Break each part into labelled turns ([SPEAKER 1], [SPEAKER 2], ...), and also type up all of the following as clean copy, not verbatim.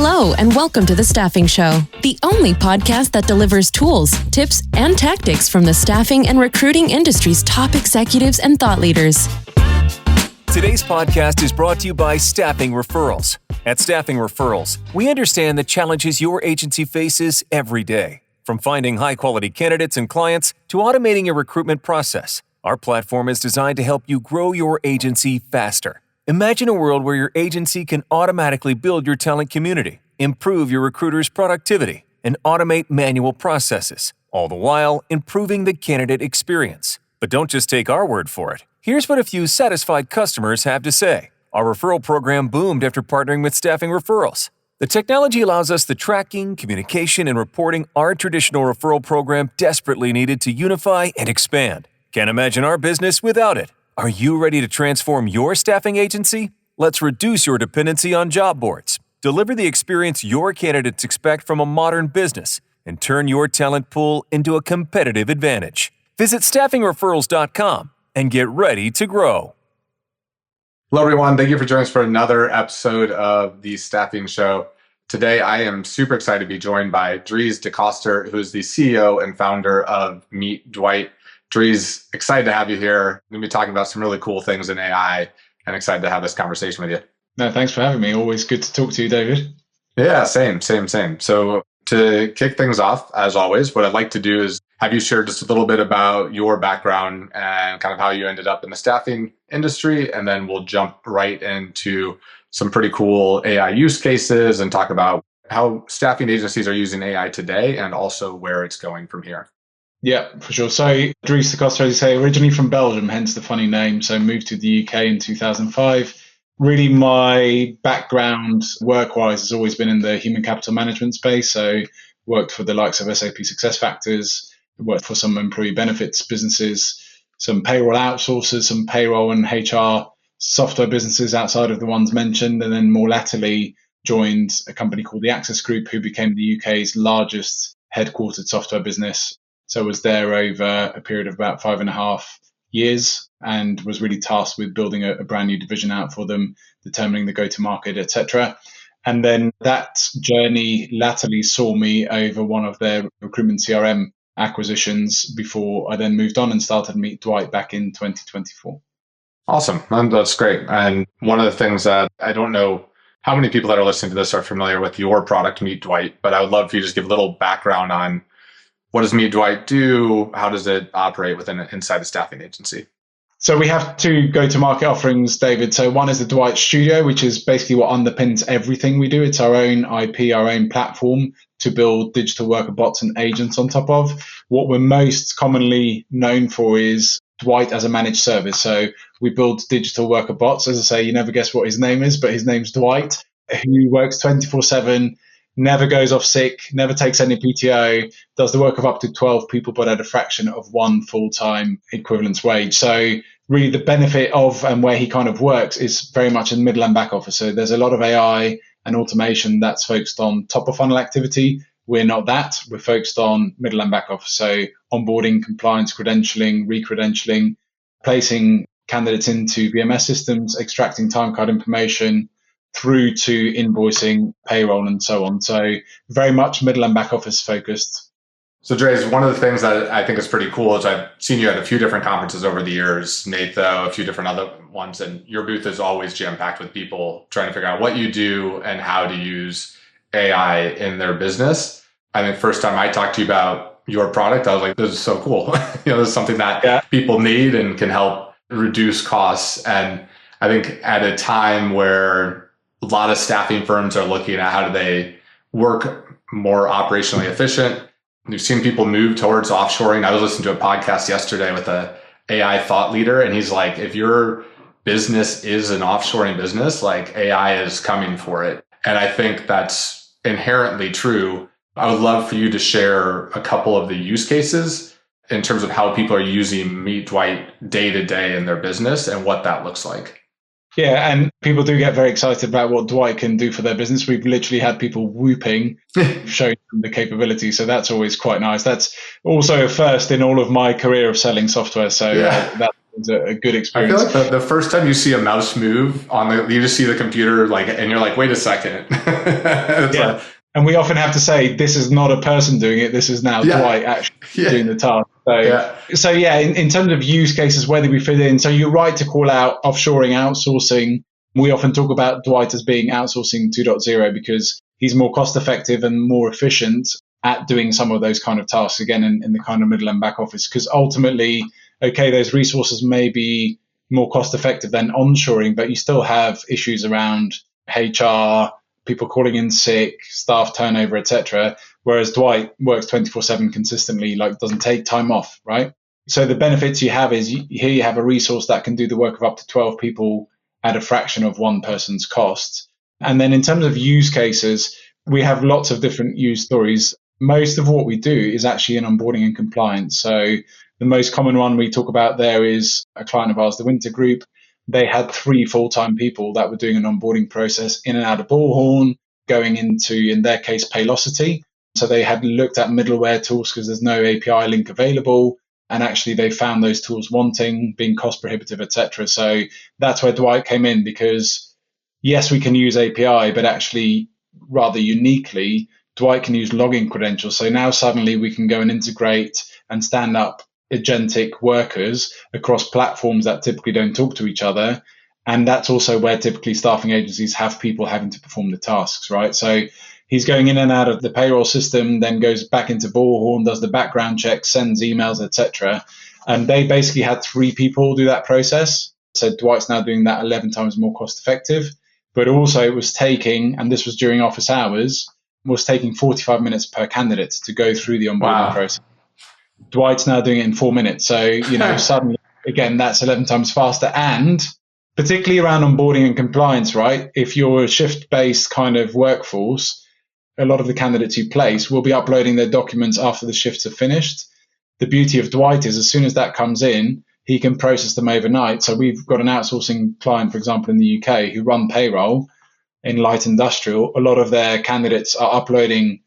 [SPEAKER 1] Hello, and welcome to The Staffing Show, the only podcast that delivers tools, tips, and tactics from the staffing and recruiting industry's top executives and thought leaders.
[SPEAKER 2] Today's podcast is brought to you by Staffing Referrals. At Staffing Referrals, we understand the challenges your agency faces every day. From finding high-quality candidates and clients to automating your recruitment process, our platform is designed to help you grow your agency faster. Imagine a world where your agency can automatically build your talent community, improve your recruiters' productivity, and automate manual processes, all the while improving the candidate experience. But don't just take our word for it. Here's what a few satisfied customers have to say. Our referral program boomed after partnering with Staffing Referrals. The technology allows us the tracking, communication, and reporting our traditional referral program desperately needed to unify and expand. Can't imagine our business without it. Are you ready to transform your staffing agency? Let's reduce your dependency on job boards, deliver the experience your candidates expect from a modern business, and turn your talent pool into a competitive advantage. Visit staffingreferrals.com and get ready to grow.
[SPEAKER 3] Hello, everyone. Thank you for joining us for another episode of The Staffing Show. Today, I am super excited to be joined by Dries De Koster, who is the CEO and founder of Meet Dwight. Dries, excited to have you here. We're going to be talking about some really cool things in AI and excited to have this conversation with you.
[SPEAKER 4] No, thanks for having me. Always good to talk to you, David.
[SPEAKER 3] Yeah, same. So to kick things off, as always, what I'd like to do is have you share just a little bit about your background and kind of how you ended up in the staffing industry, and then we'll jump right into some pretty cool AI use cases and talk about how staffing agencies are using AI today and also where it's going from here.
[SPEAKER 4] Yeah, for sure. So Dries De Koster, as you say, originally from Belgium, hence the funny name. So moved to the UK in 2005. Really, my background work-wise has always been in the human capital management space. So worked for the likes of SAP SuccessFactors, worked for some employee benefits businesses, some payroll outsourcers, some payroll and HR software businesses outside of the ones mentioned, and then more latterly joined a company called the Access Group, who became the UK's largest headquartered software business. So I was there over a period of about 5.5 years and was really tasked with building a brand new division out for them, determining the go-to-market, etc. And then that journey latterly saw me over one of their recruitment CRM acquisitions before I then moved on and started Meet Dwight back in 2024.
[SPEAKER 3] Awesome. That's great. And one of the things that I don't know how many people that are listening to this are familiar with your product, Meet Dwight, but I would love for you to just give a little background on what does Meet Dwight do? How does it operate inside a staffing agency?
[SPEAKER 4] So we have two go-to-market offerings, David. So one is the Dwight Studio, which is basically what underpins everything we do. It's our own IP, our own platform to build digital worker bots and agents on top of. What we're most commonly known for is Dwight as a managed service. So we build digital worker bots. As I say, you never guess what his name is, but his name's Dwight, who works 24/7, never goes off sick, never takes any PTO, does the work of up to 12 people, but at a fraction of one full-time equivalence wage. So really the benefit of and where he kind of works is very much in middle and back office. So there's a lot of AI and automation that's focused on top of funnel activity. We're not that. We're focused on middle and back office. So onboarding, compliance, credentialing, re-credentialing, placing candidates into VMS systems, extracting time card information, through to invoicing, payroll, and so on. So very much middle and back office focused.
[SPEAKER 3] So Dries, one of the things that I think is pretty cool is I've seen you at a few different conferences over the years, NATHO, a few different other ones, and your booth is always jam-packed with people trying to figure out what you do and how to use AI in their business. I think first time I talked to you about your product, I was like, this is so cool. This is something that people need and can help reduce costs. And I think at a time where a lot of staffing firms are looking at how do they work more operationally efficient. We've seen people move towards offshoring. I was listening to a podcast yesterday with a AI thought leader, and he's like, if your business is an offshoring business, like AI is coming for it. And I think that's inherently true. I would love for you to share a couple of the use cases in terms of how people are using Meet Dwight day to day in their business and what that looks like.
[SPEAKER 4] Yeah, and people do get very excited about what Dwight can do for their business. We've literally had people whooping, showing them the capability. So that's always quite nice. That's also a first in all of my career of selling software. So that's was a good
[SPEAKER 3] I
[SPEAKER 4] experience.
[SPEAKER 3] feel like the first time you see a mouse move you just see the computer and you're like, wait a second.
[SPEAKER 4] And we often have to say, this is not a person doing it. This is now Dwight actually doing the task. So in terms of use cases, where do we fit in? So you're right to call out offshoring, outsourcing. We often talk about Dwight as being outsourcing 2.0 because he's more cost effective and more efficient at doing some of those kind of tasks, again, in the kind of middle and back office. Because ultimately, okay, those resources may be more cost effective than onshoring, but you still have issues around HR, people calling in sick, staff turnover, etc. Whereas Dwight works 24/7 consistently, doesn't take time off, right? So the benefits you have is here you have a resource that can do the work of up to 12 people at a fraction of one person's cost. And then in terms of use cases, we have lots of different use stories. Most of what we do is actually in onboarding and compliance. So the most common one we talk about there is a client of ours, the Winter Group. They had 3 full-time people that were doing an onboarding process in and out of Bullhorn, going into, in their case, Paylocity. So they had looked at middleware tools because there's no API link available. And actually they found those tools wanting, being cost prohibitive, etc. So that's where Dwight came in, because yes, we can use API, but actually rather uniquely, Dwight can use login credentials. So now suddenly we can go and integrate and stand up agentic workers across platforms that typically don't talk to each other. And that's also where typically staffing agencies have people having to perform the tasks, right? So he's going in and out of the payroll system, then goes back into Bullhorn, does the background check, sends emails, etc. And they basically had 3 people do that process. So Dwight's now doing that 11 times more cost effective. But also it was taking, and this was during office hours, was taking 45 minutes per candidate to go through the onboarding process. Dwight's now doing it in 4 minutes. So, suddenly, again, that's 11 times faster. And particularly around onboarding and compliance, right? If you're a shift-based kind of workforce, a lot of the candidates you place will be uploading their documents after the shifts are finished. The beauty of Dwight is as soon as that comes in, he can process them overnight. So we've got an outsourcing client, for example, in the UK who run payroll in light industrial. A lot of their candidates are uploading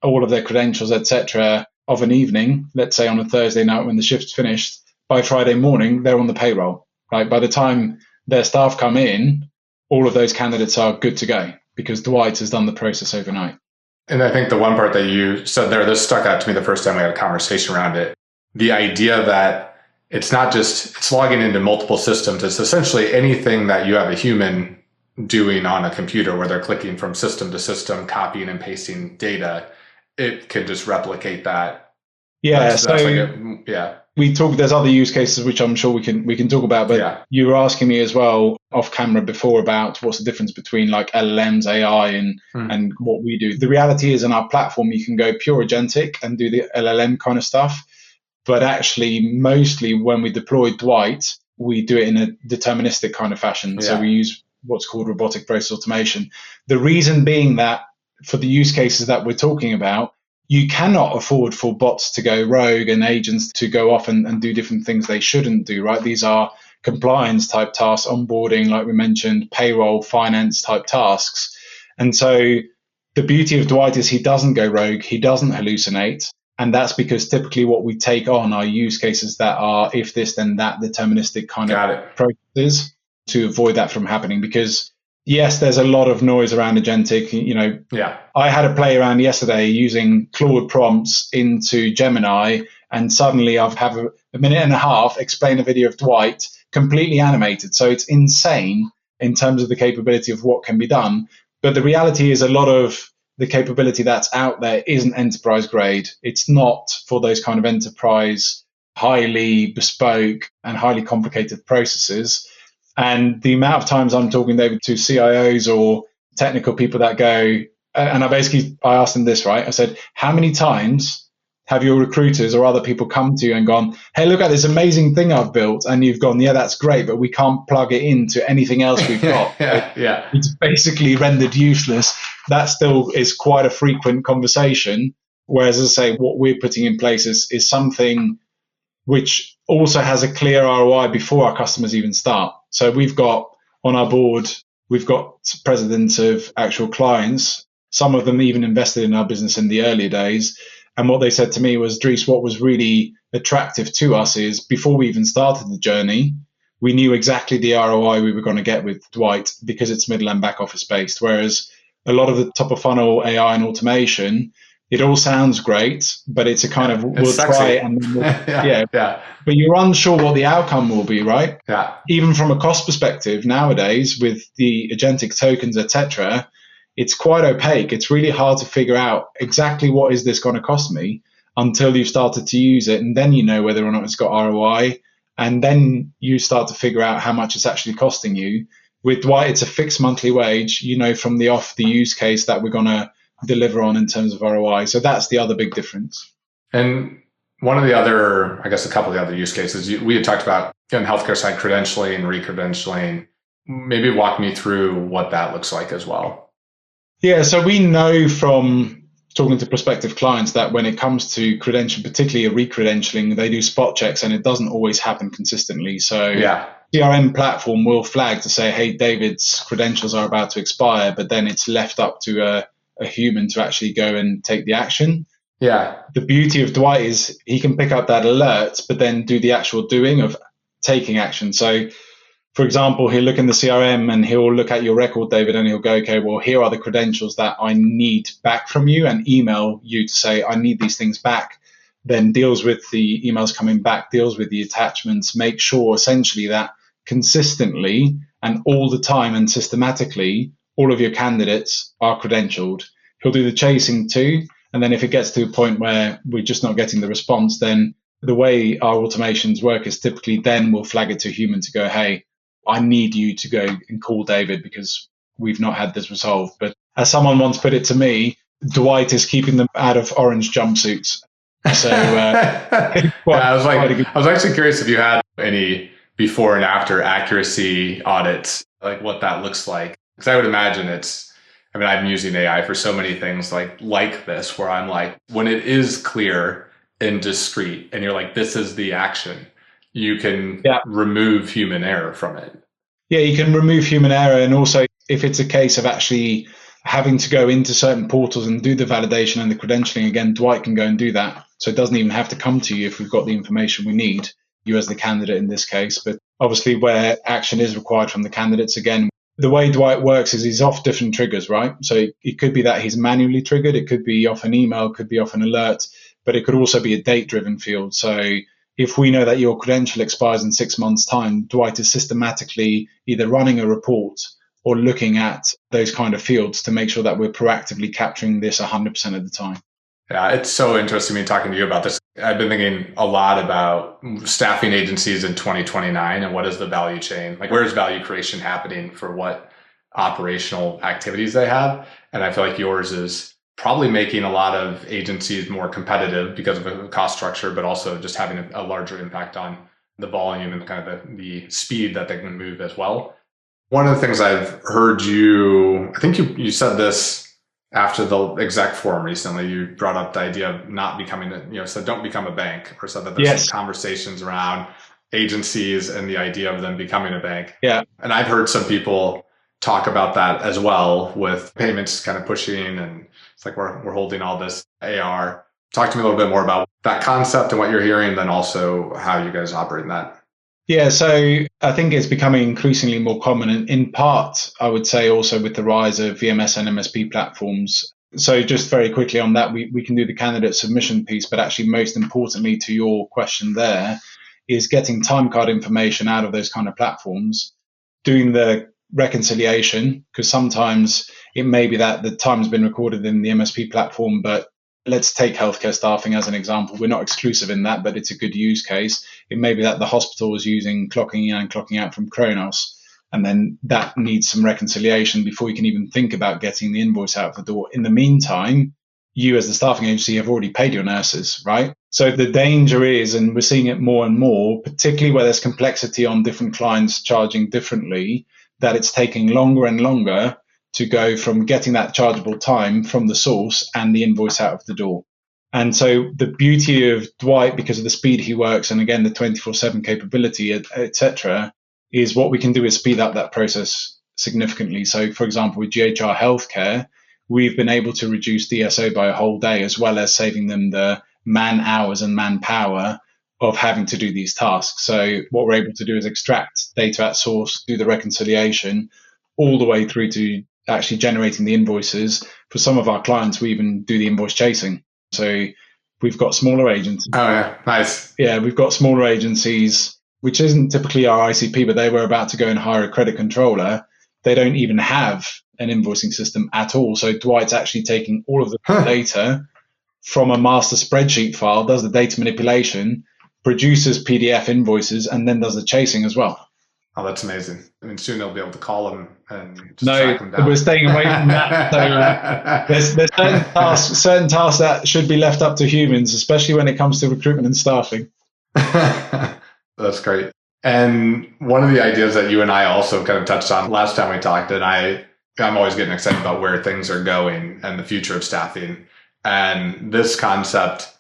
[SPEAKER 4] all of their credentials, etc., of an evening, let's say on a Thursday night when the shift's finished. By Friday morning, they're on the payroll. Right? By the time their staff come in, all of those candidates are good to go because Dwight has done the process overnight.
[SPEAKER 3] And I think the one part that you said there, this stuck out to me the first time we had a conversation around it. The idea that it's not just, it's logging into multiple systems. It's essentially anything that you have a human doing on a computer where they're clicking from system to system, copying and pasting data. It can just replicate that.
[SPEAKER 4] Yeah. We talk, there's other use cases which I'm sure we can talk about, but you were asking me as well off camera before about what's the difference between like LLMs, AI and what we do. The reality is in our platform, you can go pure agentic and do the LLM kind of stuff. But actually, mostly when we deploy Dwight, we do it in a deterministic kind of fashion. Yeah. So we use what's called robotic process automation. The reason being that for the use cases that we're talking about, you cannot afford for bots to go rogue and agents to go off and do different things they shouldn't do, right? These are compliance type tasks, onboarding, like we mentioned, payroll, finance type tasks. And so the beauty of Dwight is he doesn't go rogue, he doesn't hallucinate. And that's because typically what we take on are use cases that are if this, then that, deterministic kind of processes to avoid that from happening. Because yes, there's a lot of noise around agentic. I had a play around yesterday using Claude prompts into Gemini, and suddenly I've have a minute and a half explain a video of Dwight completely animated. So it's insane in terms of the capability of what can be done. But the reality is a lot of the capability that's out there isn't enterprise grade. It's not for those kind of enterprise, highly bespoke and highly complicated processes. And the amount of times I'm talking, David, to CIOs or technical people that go, and I asked them this, right? I said, how many times have your recruiters or other people come to you and gone, hey, look at this amazing thing I've built. And you've gone, yeah, that's great, but we can't plug it into anything else we've got. It's basically rendered useless. That still is quite a frequent conversation. Whereas, as I say, what we're putting in place is something which also has a clear ROI before our customers even start. So we've got on our board, we've got presidents of actual clients. Some of them even invested in our business in the earlier days. And what they said to me was, Dries, what was really attractive to us is before we even started the journey, we knew exactly the ROI we were going to get with Dwight because it's middle and back office based. Whereas a lot of the top of funnel AI and automation, it all sounds great, but it's a kind of, we'll
[SPEAKER 3] sexy.
[SPEAKER 4] try it and then
[SPEAKER 3] yeah.
[SPEAKER 4] But you're unsure what the outcome will be, right?
[SPEAKER 3] Yeah.
[SPEAKER 4] Even from a cost perspective nowadays with the agentic tokens, etc., it's quite opaque. It's really hard to figure out exactly what is this going to cost me until you've started to use it. And then you know whether or not it's got ROI. And then you start to figure out how much it's actually costing you. With Dwight, it's a fixed monthly wage, you know, from the off the use case that we're going to deliver on in terms of ROI. So that's the other big difference.
[SPEAKER 3] And one of the other, I guess a couple of the other use cases, we had talked about on the healthcare side, credentialing and re-credentialing. Maybe walk me through what that looks like as well.
[SPEAKER 4] Yeah, so we know from talking to prospective clients that when it comes to credentialing, particularly a re-credentialing, they do spot checks and it doesn't always happen consistently. So CRM platform will flag to say, hey, David's credentials are about to expire, but then it's left up to a human to actually go and take the action.
[SPEAKER 3] Yeah.
[SPEAKER 4] The beauty of Dwight is he can pick up that alert, but then do the actual doing of taking action. So, for example, he'll look in the CRM and he'll look at your record, David, and he'll go, okay, well, here are the credentials that I need back from you, and email you to say, I need these things back. Then deals with the emails coming back, deals with the attachments, make sure essentially that consistently and all the time and systematically, all of your candidates are credentialed. He'll do the chasing too. And then if it gets to a point where we're just not getting the response, then the way our automations work is typically then we'll flag it to a human to go, hey, I need you to go and call David because we've not had this resolved. But as someone once put it to me, Dwight is keeping them out of orange jumpsuits. So
[SPEAKER 3] I was actually curious if you had any before and after accuracy audits, like what that looks like. Because I would imagine I'm using AI for so many things like this, where I'm like, when it is clear and discrete and you're like, this is the action, you can remove human error from it.
[SPEAKER 4] Yeah, you can remove human error. And also if it's a case of actually having to go into certain portals and do the validation and the credentialing, again, Dwight can go and do that. So it doesn't even have to come to you if we've got the information we need, you as the candidate in this case. But obviously where action is required from the candidates, again, the way Dwight works is he's off different triggers, right? So it could be that he's manually triggered. It could be off an email, could be off an alert, but it could also be a date-driven field. So if we know that your credential expires in 6 months' time, Dwight is systematically either running a report or looking at those kind of fields to make sure that we're proactively capturing this 100% of the time.
[SPEAKER 3] Yeah, it's so interesting me talking to you about this. I've been thinking a lot about staffing agencies in 2029 and what is the value chain? Like, where's value creation happening for what operational activities they have? And I feel like yours is probably making a lot of agencies more competitive because of the cost structure, but also just having a larger impact on the volume and kind of the speed that they can move as well. One of the things I've heard I think you said this after the exec forum recently, you brought up the idea of not becoming, said don't become a bank, or said that there's some conversations around agencies and the idea of them becoming a bank.
[SPEAKER 4] Yeah.
[SPEAKER 3] And I've heard some people talk about that as well, with payments kind of pushing, and it's like we're holding all this AR. Talk to me a little bit more about that concept and what you're hearing, then also how you guys operate in that.
[SPEAKER 4] Yeah, so I think it's becoming increasingly more common, and in part, I would say also with the rise of VMS and MSP platforms. So just very quickly on that, we can do the candidate submission piece, but actually most importantly to your question there is getting time card information out of those kind of platforms, doing the reconciliation, because sometimes it may be that the time has been recorded in the MSP platform, but let's take healthcare staffing as an example. We're not exclusive in that, but it's a good use case. It may be that the hospital is using clocking in and clocking out from Kronos, and then that needs some reconciliation before you can even think about getting the invoice out the door. In the meantime, you as the staffing agency have already paid your nurses, right? So the danger is, and we're seeing it more and more, particularly where there's complexity on different clients charging differently, that it's taking longer and longer to go from getting that chargeable time from the source and the invoice out of the door. And so the beauty of Dwight, because of the speed he works, and again, the 24/7 capability, et cetera, is what we can do is speed up that process significantly. So for example, with GHR Healthcare, we've been able to reduce DSO by a whole day, as well as saving them the man hours and manpower of having to do these tasks. So what we're able to do is extract data at source, do the reconciliation, all the way through to actually generating the invoices. For some of our clients, we even do the invoice chasing. So we've got smaller agencies.
[SPEAKER 3] Oh, yeah. Nice.
[SPEAKER 4] Yeah, we've got smaller agencies, which isn't typically our ICP, but they were about to go and hire a credit controller. They don't even have an invoicing system at all. So Dwight's actually taking all of the data from a master spreadsheet file, does the data manipulation, produces PDF invoices, and then does the chasing as well.
[SPEAKER 3] Oh, that's amazing. I mean, soon they'll be able to call them and just
[SPEAKER 4] No,
[SPEAKER 3] track them down.
[SPEAKER 4] we're staying away from that. So there's certain tasks that should be left up to humans, especially when it comes to recruitment and staffing.
[SPEAKER 3] That's great. And one of the ideas that you and I also kind of touched on last time we talked, and I'm always getting excited about where things are going and the future of staffing. And this concept,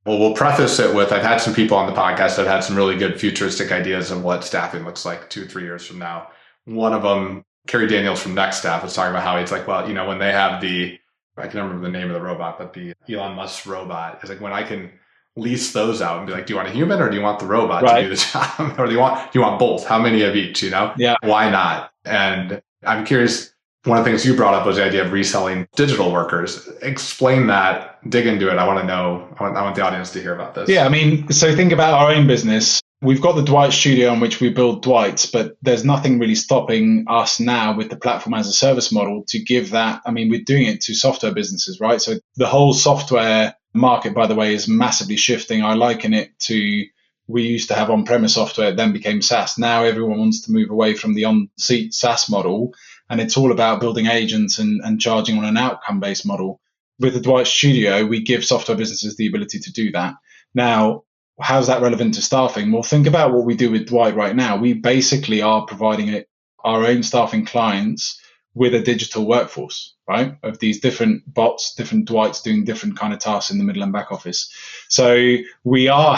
[SPEAKER 3] well, we'll preface it with, I've had some people on the podcast that have had some really good futuristic ideas of what staffing looks like 2-3 years from now. One of them, Kerry Daniels from Next Staff, was talking about how he's like, well, when they have I can't remember the name of the robot, but the Elon Musk robot, is like, when I can lease those out and be like, do you want a human or do you want the robot to do the job? Or do you want both? How many of each,
[SPEAKER 4] Yeah.
[SPEAKER 3] Why not? And I'm curious, one of the things you brought up was the idea of reselling digital workers. Explain that, dig into it. I want to know, I want the audience to hear about this.
[SPEAKER 4] Yeah, I mean, so think about our own business. We've got the Dwight Studio on which we build Dwights, but there's nothing really stopping us now with the platform as a service model to give that. I mean, we're doing it to software businesses, right? So the whole software market, by the way, is massively shifting. I liken it to, we used to have on-premise software, then became SaaS. Now everyone wants to move away from the on-seat SaaS model, and it's all about building agents and charging on an outcome-based model. With the Dwight Studio, we give software businesses the ability to do that. Now, how's that relevant to staffing? Well, think about what we do with Dwight right now. We basically are providing our own staffing clients with a digital workforce, right? Of these different bots, different Dwights doing different kind of tasks in the middle and back office. So we are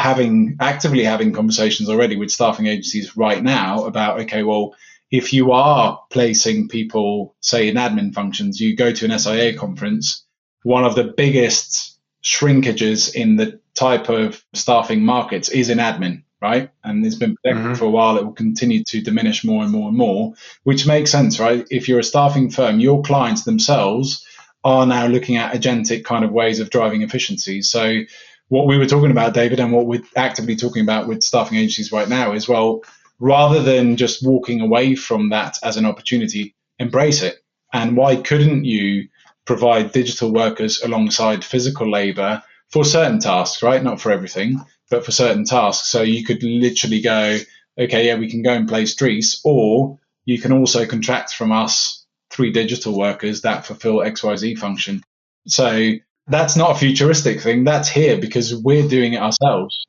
[SPEAKER 4] actively having conversations already with staffing agencies right now about, okay, well, if you are placing people, say, in admin functions, you go to an SIA conference, one of the biggest shrinkages in the type of staffing markets is in admin, right? And it's been predicted for a while. It will continue to diminish more and more and more, which makes sense, right? If you're a staffing firm, your clients themselves are now looking at agentic kind of ways of driving efficiency. So what we were talking about, David, and what we're actively talking about with staffing agencies right now is, well, rather than just walking away from that as an opportunity, embrace it. And why couldn't you provide digital workers alongside physical labor for certain tasks, right? Not for everything, but for certain tasks. So you could literally go, okay, yeah, we can go and place Dries, or you can also contract from us 3 digital workers that fulfill XYZ function. So that's not a futuristic thing. That's here because we're doing it ourselves.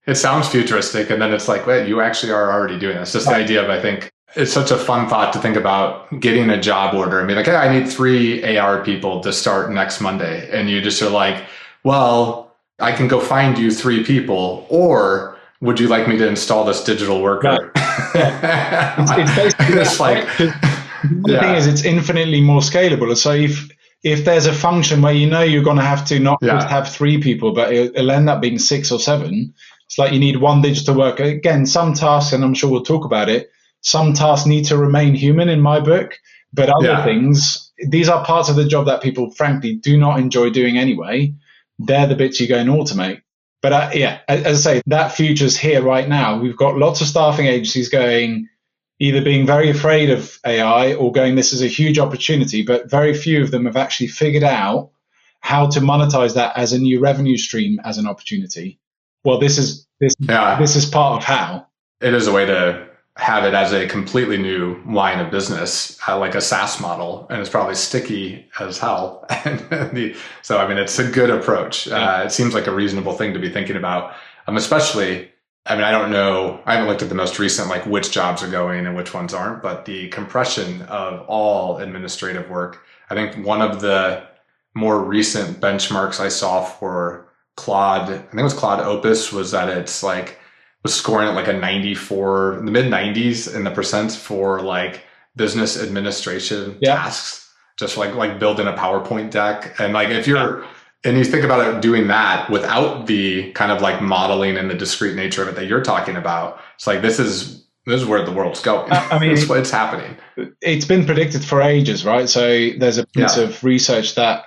[SPEAKER 3] It sounds futuristic, and then it's like, wait, you actually are already doing this. Just the idea of, I think, it's such a fun thought to think about getting a job order and be like, hey, I need 3 AR people to start next Monday. And you just are like, well, I can go find you 3 people, or would you like me to install this digital worker?
[SPEAKER 4] Yeah. It's basically
[SPEAKER 3] it's like,
[SPEAKER 4] the thing is, it's infinitely more scalable. So if there's a function where you're going to have to not just have 3 people, but it'll end up being 6 or 7, it's like you need 1 digital worker. Again, some tasks, and I'm sure we'll talk about it, some tasks need to remain human in my book, but other things, these are parts of the job that people, frankly, do not enjoy doing anyway. They're the bits you go and automate. But as I say, that future's here right now. We've got lots of staffing agencies either being very afraid of AI or going, this is a huge opportunity, but very few of them have actually figured out how to monetize that as a new revenue stream as an opportunity. Well, this is part of how.
[SPEAKER 3] It is a way to have it as a completely new line of business, like a SaaS model, and it's probably sticky as hell. So, I mean, it's a good approach. It seems like a reasonable thing to be thinking about, especially, I mean, I don't know, I haven't looked at the most recent, like which jobs are going and which ones aren't, but the compression of all administrative work. I think one of the more recent benchmarks I saw for Claude, I think it was Claude Opus, was that it's like, was scoring at like a 94, in the mid 90s in the percent for like business administration tasks. just like building a PowerPoint deck. And like if you're, and you think about it doing that without the kind of like modeling and the discrete nature of it that you're talking about, it's like this is where the world's going.
[SPEAKER 4] I mean,
[SPEAKER 3] it's happening.
[SPEAKER 4] It's been predicted for ages, right? So there's a piece of research that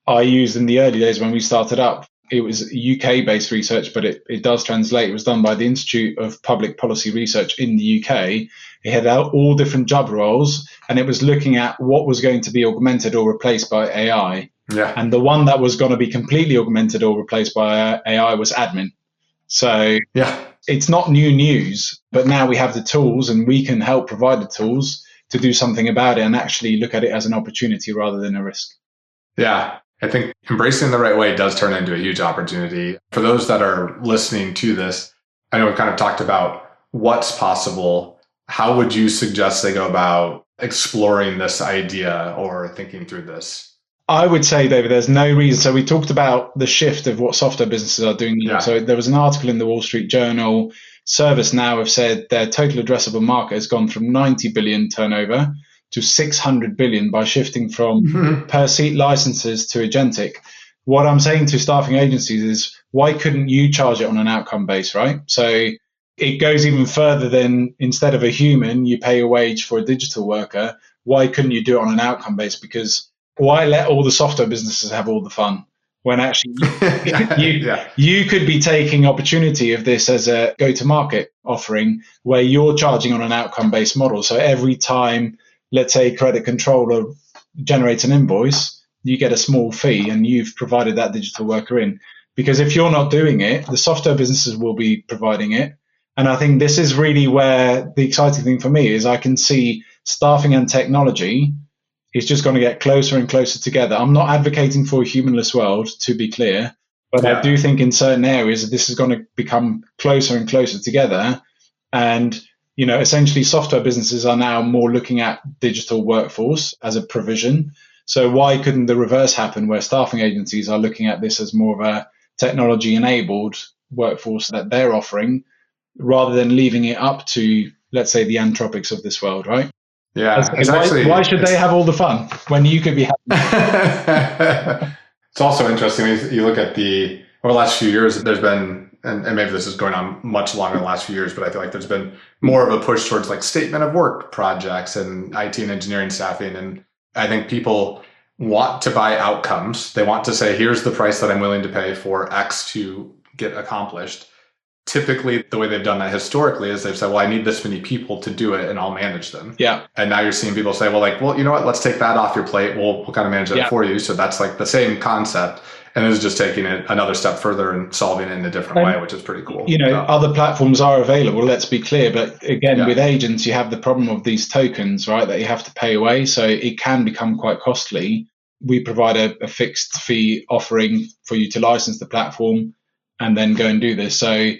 [SPEAKER 4] I used in the early days when we started up. It was UK-based research, but it does translate. It was done by the Institute of Public Policy Research in the UK. It had all different job roles, and it was looking at what was going to be augmented or replaced by AI.
[SPEAKER 3] Yeah.
[SPEAKER 4] And the one that was going to be completely augmented or replaced by AI was admin. So it's not new news, but now we have the tools and we can help provide the tools to do something about it and actually look at it as an opportunity rather than a risk.
[SPEAKER 3] Yeah. I think embracing the right way does turn into a huge opportunity. For those that are listening to this, I know we've kind of talked about what's possible. How would you suggest they go about exploring this idea or thinking through this?
[SPEAKER 4] I would say, David, there's no reason. So we talked about the shift of what software businesses are doing now. So there was an article in the Wall Street Journal. ServiceNow have said their total addressable market has gone from 90 billion turnover to 600 billion by shifting from per seat licenses to agentic. What I'm saying to staffing agencies is, why couldn't you charge it on an outcome base, right? So it goes even further than, instead of a human, you pay a wage for a digital worker. Why couldn't you do it on an outcome base? Because why let all the software businesses have all the fun when actually you could be taking opportunity of this as a go-to-market offering where you're charging on an outcome-based model. So every time, let's say, a credit controller generates an invoice, you get a small fee and you've provided that digital worker in. Because if you're not doing it, the software businesses will be providing it. And I think this is really where the exciting thing for me is I can see staffing and technology is just going to get closer and closer together. I'm not advocating for a humanless world, to be clear, but I do think in certain areas this is going to become closer and closer together. And, you know, essentially software businesses are now more looking at digital workforce as a provision. So why couldn't the reverse happen where staffing agencies are looking at this as more of a technology-enabled workforce that they're offering rather than leaving it up to, let's say, the Anthropics of this world, right?
[SPEAKER 3] Yeah.
[SPEAKER 4] Why should they have all the fun when you could be happy?
[SPEAKER 3] It's also interesting. You look at over the last few years, there's been, and maybe this is going on much longer than the last few years, but I feel like there's been more of a push towards like statement of work projects and IT and engineering staffing. And I think people want to buy outcomes. They want to say, here's the price that I'm willing to pay for X to get accomplished. Typically, the way they've done that historically is they've said, well, I need this many people to do it and I'll manage them.
[SPEAKER 4] Yeah.
[SPEAKER 3] And now you're seeing people say, well, you know what? Let's take that off your plate. We'll kind of manage it for you. So that's like the same concept. And it's just taking it another step further and solving it in a different way, which is pretty cool.
[SPEAKER 4] You know, other platforms are available, let's be clear. But again, with agents, you have the problem of these tokens, right, that you have to pay away. So it can become quite costly. We provide a fixed fee offering for you to license the platform and then go and do this. So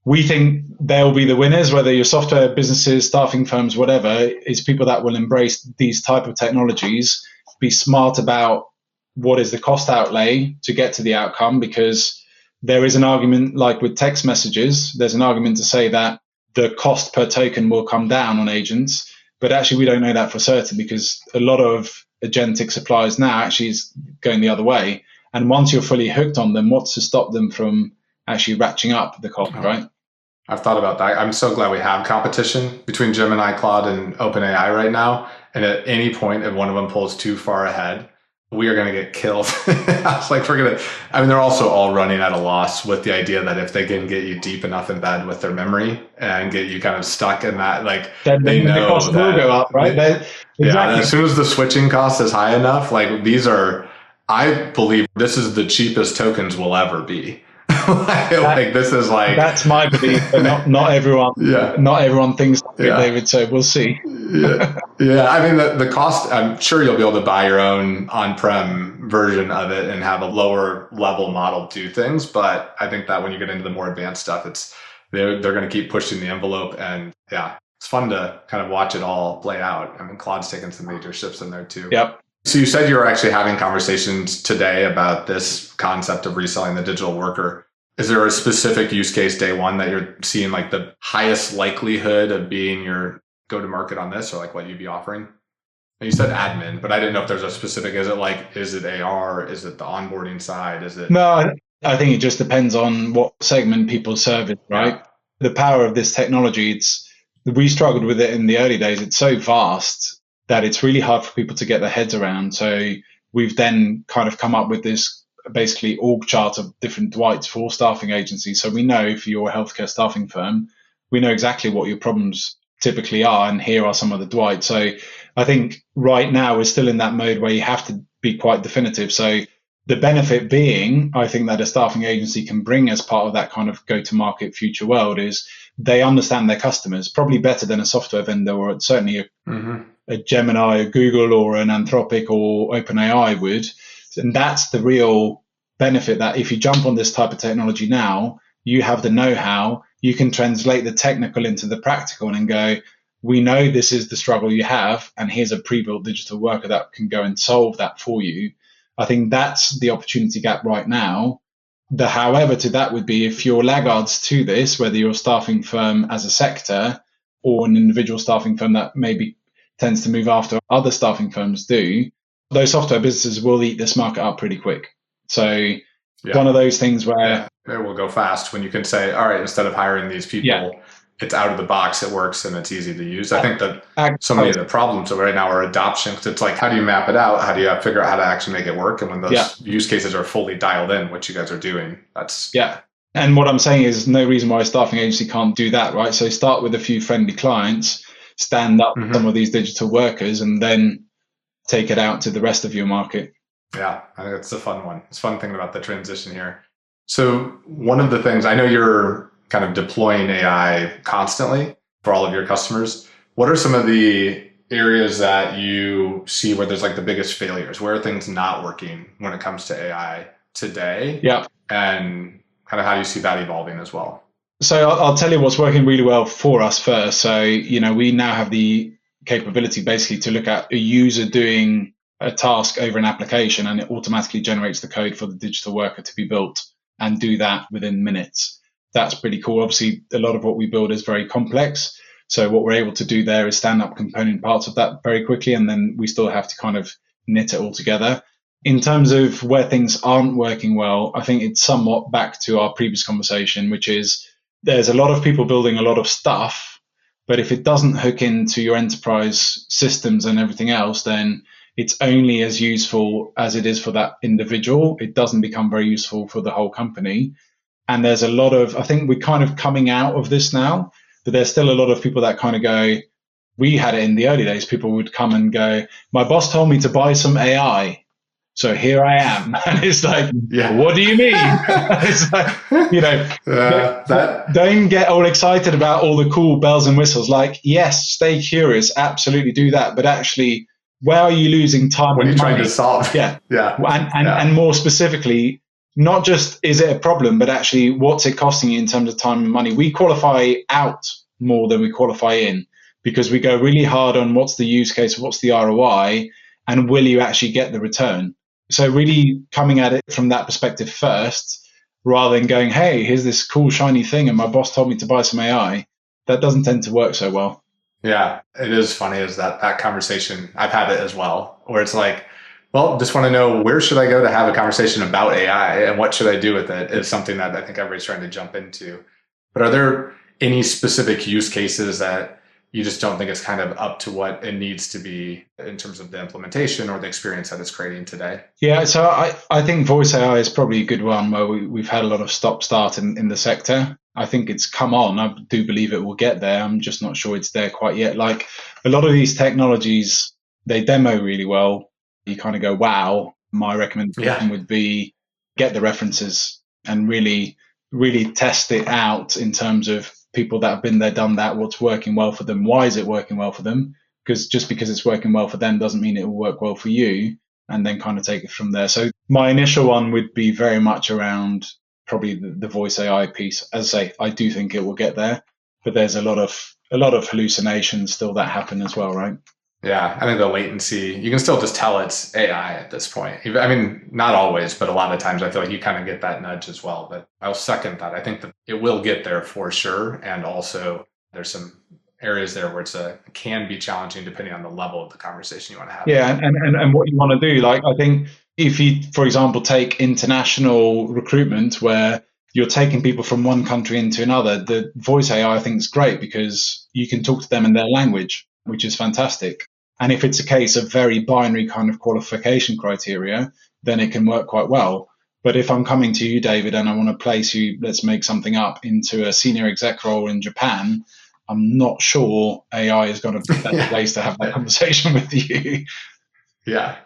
[SPEAKER 4] we think they'll be the winners, whether you're software businesses, staffing firms, whatever, is people that will embrace these type of technologies, be smart about what is the cost outlay to get to the outcome, because there is an argument, like with text messages, there's an argument to say that the cost per token will come down on agents, but actually we don't know that for certain because a lot of agentic suppliers now actually is going the other way. And once you're fully hooked on them, what's to stop them from actually ratcheting up the cost, right?
[SPEAKER 3] I've thought about that. I'm so glad we have competition between Gemini, Claude, and OpenAI right now. And at any point, if one of them pulls too far ahead, we are going to get killed. I was like, they're also all running at a loss with the idea that if they can get you deep enough in bed with their memory and get you kind of stuck in that, like
[SPEAKER 4] then
[SPEAKER 3] they know
[SPEAKER 4] the cost will go up, right?
[SPEAKER 3] Exactly. Yeah, as soon as the switching cost is high enough, like I believe this is the cheapest tokens will ever be. This is like,
[SPEAKER 4] that's my belief, but not everyone. Not everyone thinks like it, David. So we'll see.
[SPEAKER 3] I mean, the cost. I'm sure you'll be able to buy your own on-prem version of it and have a lower level model do things. But I think that when you get into the more advanced stuff, they're going to keep pushing the envelope, and it's fun to kind of watch it all play out. I mean, Claude's taken some major shifts in there too.
[SPEAKER 4] Yep.
[SPEAKER 3] So you said you were actually having conversations today about this concept of reselling the digital worker. Is there a specific use case day one that you're seeing like the highest likelihood of being your go-to-market on this, or like what you'd be offering? You said admin, but I didn't know if there's a specific, is it AR? Is it the onboarding side? Is it?
[SPEAKER 4] No, I think it just depends on what segment people service, right?
[SPEAKER 3] Yeah.
[SPEAKER 4] The power of this technology, we struggled with it in the early days. It's so vast that it's really hard for people to get their heads around. So we've then kind of come up with this basically org chart of different Dwights for staffing agencies. So we know for your healthcare staffing firm, we know exactly what your problems typically are, and here are some of the Dwights. So I think right now we're still in that mode where you have to be quite definitive. So the benefit being, I think that a staffing agency can bring as part of that kind of go-to-market future world is they understand their customers probably better than a software vendor, or certainly a Gemini, a Google, or an Anthropic or OpenAI would. And that's the real benefit, that if you jump on this type of technology now, you have the know-how, you can translate the technical into the practical and go, we know this is the struggle you have, and here's a pre-built digital worker that can go and solve that for you. I think that's the opportunity gap right now. The however to that would be, if you're laggards to this, whether you're a staffing firm as a sector or an individual staffing firm that maybe tends to move after other staffing firms do, those software businesses will eat this market up pretty quick. So one of those things where
[SPEAKER 3] it will go fast when you can say, all right, instead of hiring these people, it's out of the box, it works, and it's easy to use. I think that so many of the problems right now are adoption. It's like, how do you map it out? How do you figure out how to actually make it work? And when those use cases are fully dialed in, what you guys are doing, that's...
[SPEAKER 4] Yeah. And what I'm saying is no reason why a staffing agency can't do that, right? So start with a few friendly clients, stand up some of these digital workers, and then take it out to the rest of your market.
[SPEAKER 3] Yeah, I think that's the fun one. It's fun thinking about the transition here. So one of the things, I know you're kind of deploying AI constantly for all of your customers. What are some of the areas that you see where there's like the biggest failures? Where are things not working when it comes to AI today?
[SPEAKER 4] Yeah.
[SPEAKER 3] And kind of how do you see that evolving as well?
[SPEAKER 4] So I'll tell you what's working really well for us first. So, we now have the capability basically to look at a user doing a task over an application, and it automatically generates the code for the digital worker to be built and do that within minutes. That's pretty cool. Obviously, a lot of what we build is very complex. So what we're able to do there is stand up component parts of that very quickly, and then we still have to kind of knit it all together. In terms of where things aren't working well, I think it's somewhat back to our previous conversation, which is there's a lot of people building a lot of stuff, but if it doesn't hook into your enterprise systems and everything else, then it's only as useful as it is for that individual. It doesn't become very useful for the whole company. And there's a lot of, I think we're kind of coming out of this now, but there's still a lot of people that kind of go, we had it in the early days, people would come and go, my boss told me to buy some AI, so here I am. And it's like, what do you mean? It's like, don't get all excited about all the cool bells and whistles. Like, yes, stay curious, absolutely do that. But actually, where are you losing time
[SPEAKER 3] when you're
[SPEAKER 4] money?
[SPEAKER 3] trying to solve?
[SPEAKER 4] And more specifically, not just is it a problem, but actually what's it costing you in terms of time and money? We qualify out more than we qualify in, because we go really hard on what's the use case, what's the ROI, and will you actually get the return? So really coming at it from that perspective first, rather than going, hey, here's this cool shiny thing and my boss told me to buy some AI. That doesn't tend to work so well.
[SPEAKER 3] Yeah, it is funny is that conversation. I've had it as well, where it's like, well, just want to know, where should I go to have a conversation about AI and what should I do with it is something that I think everybody's trying to jump into. But are there any specific use cases that you just don't think it's kind of up to what it needs to be in terms of the implementation or the experience that it's creating today?
[SPEAKER 4] Yeah, so I think voice AI is probably a good one where we've had a lot of stop-start in the sector. I think it's come on. I do believe it will get there. I'm just not sure it's there quite yet. Like a lot of these technologies, they demo really well. You kind of go, wow. My recommendation would be get the references and really, really test it out in terms of people that have been there, done that, what's working well for them, why is it working well for them? Because just because it's working well for them doesn't mean it will work well for you, and then kind of take it from there. So my initial one would be very much around probably the voice AI piece. As I say, I do think it will get there, but there's a lot of hallucinations still that happen as well, right?
[SPEAKER 3] Yeah, I think the latency, you can still just tell it's AI at this point. I mean, not always, but a lot of times I feel like you kind of get that nudge as well. But I'll second that. I think that it will get there for sure. And also there's some areas there where can be challenging depending on the level of the conversation you want to have.
[SPEAKER 4] Yeah, and what you want to do. Like, I think if you, for example, take international recruitment where you're taking people from one country into another, the voice AI I think is great because you can talk to them in their language, which is fantastic. And if it's a case of very binary kind of qualification criteria, then it can work quite well. But if I'm coming to you, David, and I want to place you, let's make something up, into a senior exec role in Japan, I'm not sure AI is going to be the best place to have that conversation with you.
[SPEAKER 3] Yeah.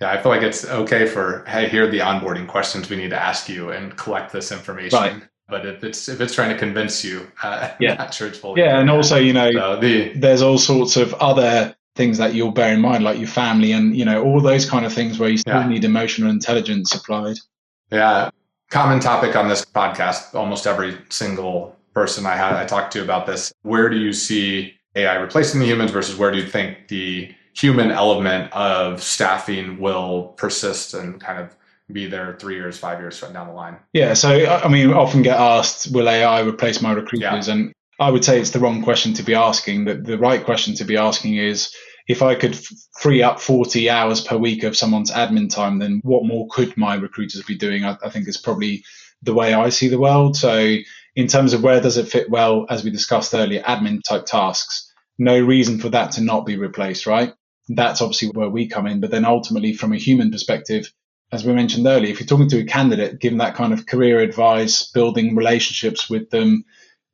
[SPEAKER 3] Yeah, I feel like it's okay for, hey, here are the onboarding questions we need to ask you and collect this information.
[SPEAKER 4] Right.
[SPEAKER 3] But if it's trying to convince you, not sure it's fully.
[SPEAKER 4] Yeah, and also, there's all sorts of other things that you'll bear in mind, like your family and, all those kind of things where you still need emotional intelligence applied.
[SPEAKER 3] Yeah. Common topic on this podcast, almost every single person I talked to about this. Where do you see AI replacing the humans versus where do you think the human element of staffing will persist and kind of be there 3 years, 5 years down the line?
[SPEAKER 4] Yeah. So, I often get asked, will AI replace my recruiters? Yeah. And I would say it's the wrong question to be asking. The right question to be asking is, if I could free up 40 hours per week of someone's admin time, then what more could my recruiters be doing? I think is probably the way I see the world. So in terms of where does it fit well, as we discussed earlier, admin type tasks, no reason for that to not be replaced, right? That's obviously where we come in. But then ultimately, from a human perspective, as we mentioned earlier, if you're talking to a candidate, giving that kind of career advice, building relationships with them,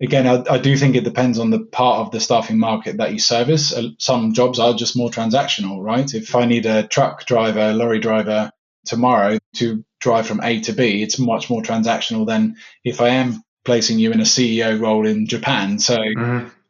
[SPEAKER 4] again, I do think it depends on the part of the staffing market that you service. Some jobs are just more transactional, right? If I need a truck driver, lorry driver tomorrow to drive from A to B, it's much more transactional than if I am placing you in a CEO role in Japan. So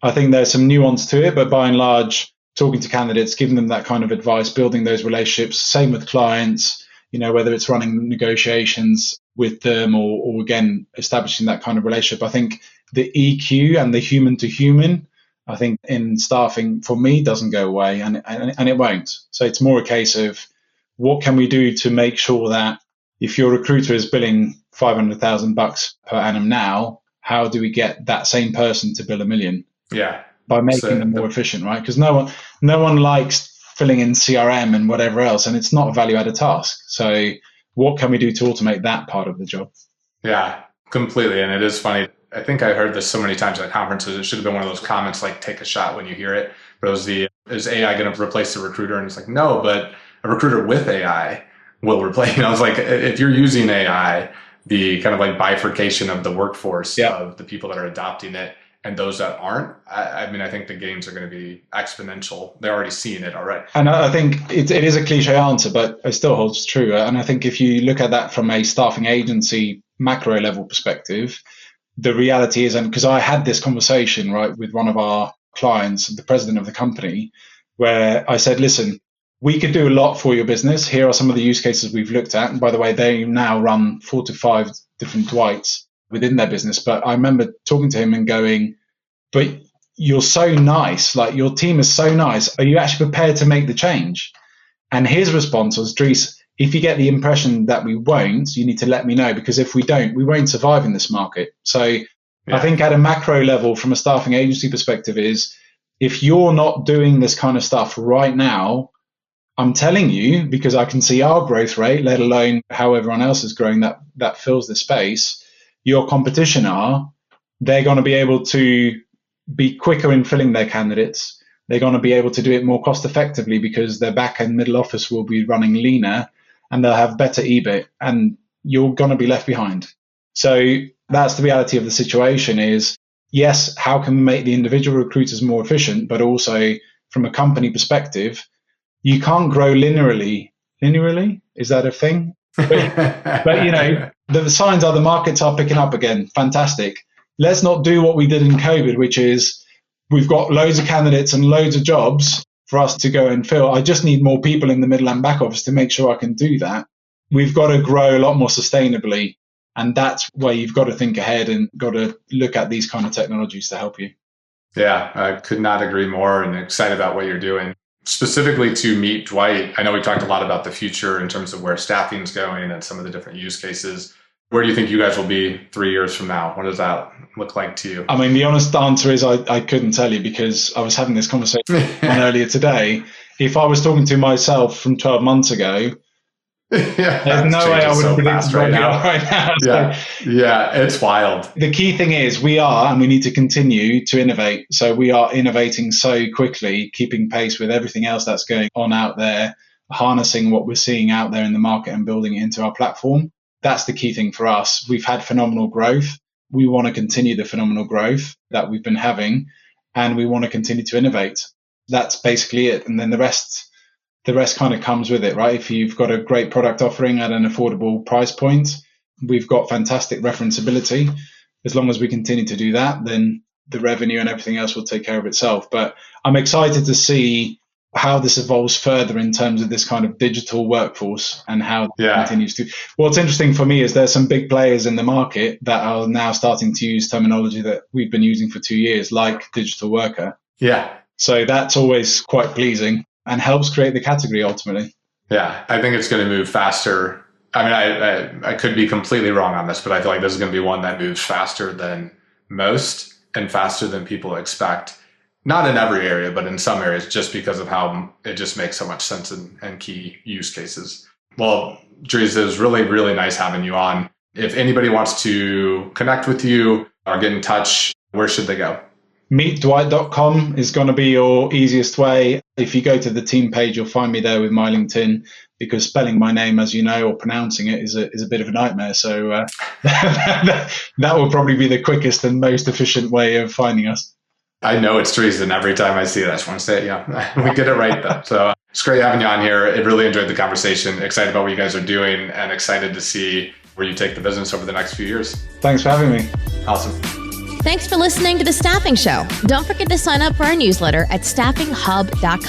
[SPEAKER 4] I think there's some nuance to it, but by and large, talking to candidates, giving them that kind of advice, building those relationships, same with clients, whether it's running negotiations with them or again, establishing that kind of relationship. I think the EQ and the human to human, I think in staffing for me doesn't go away and it won't. So it's more a case of what can we do to make sure that if your recruiter is billing $500,000 per annum now, how do we get that same person to bill $1 million?
[SPEAKER 3] Yeah.
[SPEAKER 4] By making them more efficient, right? Because no one likes filling in CRM and whatever else, and it's not a value-added task. So what can we do to automate that part of the job?
[SPEAKER 3] Yeah, completely. And it is funny. I think I heard this so many times at conferences. It should have been one of those comments like, take a shot when you hear it. But it was is AI going to replace the recruiter? And it's like, no, but a recruiter with AI will replace, I was like, if you're using AI, the kind of like bifurcation of the workforce of the people that are adopting it and those that aren't, I think the gains are going to be exponential. They're already seeing it already.
[SPEAKER 4] And I think it is a cliche answer, but it still holds true. And I think if you look at that from a staffing agency macro level perspective, the reality is, and because I had this conversation, right, with one of our clients, the president of the company, where I said, listen, we could do a lot for your business. Here are some of the use cases we've looked at. And by the way, they now run 4 to 5 different Dwights within their business. But I remember talking to him and going, but you're so nice. Like, your team is so nice. Are you actually prepared to make the change? And his response was, Dries, if you get the impression that we won't, you need to let me know, because if we don't, we won't survive in this market. So I think at a macro level, from a staffing agency perspective, is if you're not doing this kind of stuff right now, I'm telling you, because I can see our growth rate, let alone how everyone else is growing that fills the space, your competition they're going to be able to be quicker in filling their candidates. They're going to be able to do it more cost effectively because their back and middle office will be running leaner and they'll have better EBIT, and you're going to be left behind. So that's the reality of the situation is, yes, how can we make the individual recruiters more efficient, but also from a company perspective, you can't grow linearly. Linearly? Is that a thing? But the signs are the markets are picking up again. Fantastic. Let's not do what we did in COVID, which is we've got loads of candidates and loads of jobs for us to go and fill. I just need more people in the middle and back office to make sure I can do that. We've got to grow a lot more sustainably. And that's where you've got to think ahead and got to look at these kind of technologies to help you.
[SPEAKER 3] Yeah, I could not agree more, and excited about what you're doing. Specifically to meet Dwight, I know we talked a lot about the future in terms of where staffing is going and some of the different use cases. Where do you think you guys will be 3 years from now? What does that look like to you?
[SPEAKER 4] I mean, the honest answer is I couldn't tell you, because I was having this conversation earlier today. If I was talking to myself from 12 months ago, there's no way I would have predicted right now.
[SPEAKER 3] Yeah, it's wild.
[SPEAKER 4] The key thing is we are, and we need to continue to innovate. So we are innovating so quickly, keeping pace with everything else that's going on out there, harnessing what we're seeing out there in the market and building it into our platform. That's the key thing for us. We've had phenomenal growth. We want to continue the phenomenal growth that we've been having, and we want to continue to innovate. That's basically it. And then the rest kind of comes with it, right? If you've got a great product offering at an affordable price point, we've got fantastic referenceability. As long as we continue to do that, then the revenue and everything else will take care of itself. But I'm excited to see how this evolves further in terms of this kind of digital workforce and how it continues to. What's interesting for me is there's some big players in the market that are now starting to use terminology that we've been using for 2 years, like digital worker.
[SPEAKER 3] Yeah.
[SPEAKER 4] So that's always quite pleasing and helps create the category ultimately.
[SPEAKER 3] Yeah, I think it's going to move faster. I mean, I could be completely wrong on this, but I feel like this is going to be one that moves faster than most and faster than people expect. Not in every area, but in some areas, just because of how it just makes so much sense and key use cases. Well, Dries, it was really, really nice having you on. If anybody wants to connect with you or get in touch, where should they go?
[SPEAKER 4] MeetDwight.com is going to be your easiest way. If you go to the team page, you'll find me there with my LinkedIn, because spelling my name, as you know, or pronouncing it is a bit of a nightmare. So that will probably be the quickest and most efficient way of finding us.
[SPEAKER 3] I know it's Dries, and every time I see it, I just want to say it. Yeah, we get it right though. So it's great having you on here. I really enjoyed the conversation. Excited about what you guys are doing and excited to see where you take the business over the next few years.
[SPEAKER 4] Thanks for having me.
[SPEAKER 3] Awesome.
[SPEAKER 1] Thanks for listening to The Staffing Show. Don't forget to sign up for our newsletter at staffinghub.com.